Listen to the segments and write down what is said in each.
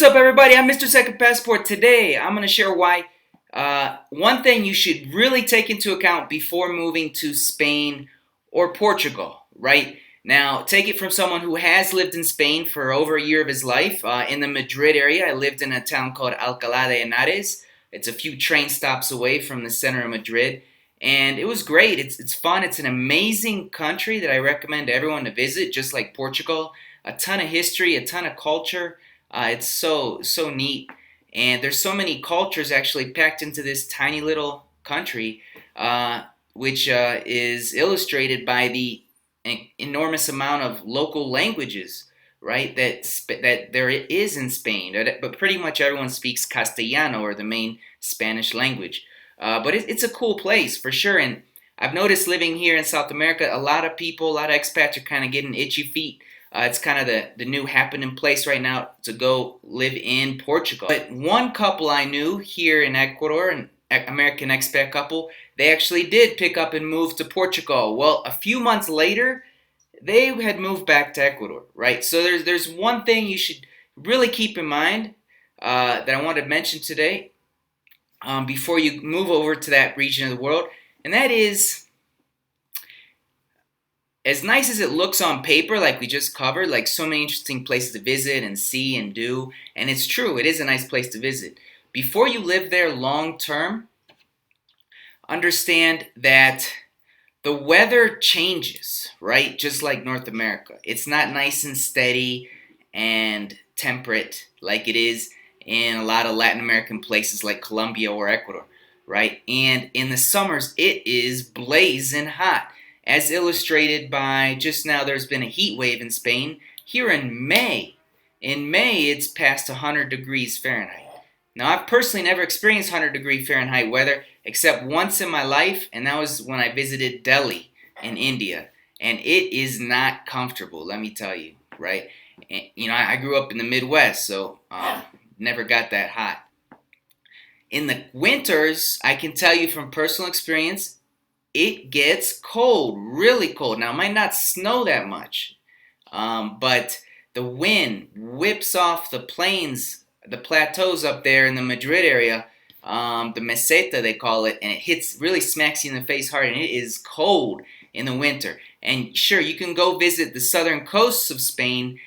What's up, everybody? I'm Mr. Second Passport. Today, I'm going to share why one thing you should really take into account before moving to Spain or Portugal, right? Now, take it from someone who has lived in Spain for over a year of his life. In the Madrid area, I lived in a town called Alcalá de Henares. It's a few train stops away from the center of Madrid, and it was great. It's fun. It's an amazing country that I recommend everyone to visit, just like Portugal. A ton of history, a ton of culture. It's so neat, and there's so many cultures actually packed into this tiny little country, which is illustrated by the enormous amount of local languages, right? That there is in Spain, but pretty much everyone speaks Castellano, or the main Spanish language. But it's a cool place for sure, and I've noticed living here in South America, a lot of people, a lot of expats are kind of getting itchy feet. It's kind of the new happening place right now to go live in Portugal. But one couple I knew here in Ecuador, an American expat couple, they actually did pick up and move to Portugal. Well, a few months later, they had moved back to Ecuador, right? So there's one thing you should really keep in mind that I wanted to mention today before you move over to that region of the world, and that is, as nice as it looks on paper, like we just covered, like so many interesting places to visit and see and do, and it's true, it is a nice place to visit. Before you live there long term, understand that the weather changes, right? Just like North America. It's not nice and steady and temperate like it is in a lot of Latin American places like Colombia or Ecuador, right? And in the summers, it is blazing hot. As illustrated by just now, there's been a heat wave in Spain. Here in May, it's past 100 degrees Fahrenheit. Now, I've personally never experienced 100-degree Fahrenheit weather except once in my life, and that was when I visited Delhi in India. And it is not comfortable, let me tell you, right? And, I grew up in the Midwest, so never got that hot. In the winters, I can tell you from personal experience, it gets cold, really cold. Now, it might not snow that much, but the wind whips off the plains, the plateaus up there in the Madrid area, the meseta they call it, and it really smacks you in the face hard, and it is cold in the winter. And sure, you can go visit the southern coasts of Spain,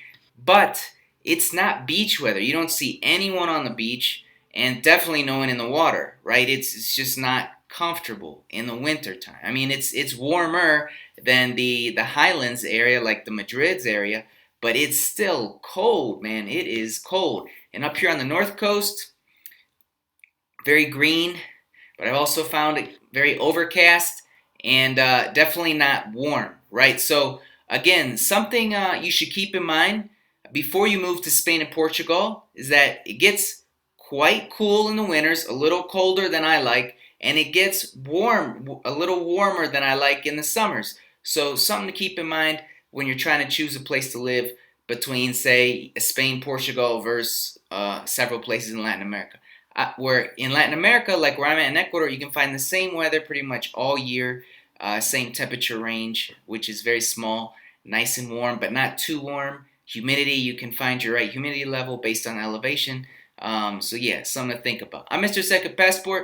but it's not beach weather. You don't see anyone on the beach, and definitely no one in the water, right? It's just not comfortable in the winter time. I mean, it's warmer than the highlands area, like the Madrid's area, but it's still cold, man. It is cold. And up here on the north coast, very green, but I've also found it very overcast and definitely not warm, right? So again, something you should keep in mind before you move to Spain and Portugal is that it gets quite cool in the winters, a little colder than I like, and it gets warm, a little warmer than I like in the summers. So something to keep in mind when you're trying to choose a place to live between, say, Spain, Portugal versus several places in Latin America. Where in Latin America, like where I'm at in Ecuador, you can find the same weather pretty much all year, same temperature range, which is very small, nice and warm, but not too warm. Humidity, you can find your right humidity level based on elevation. So yeah, something to think about. I'm Mr. Second Passport.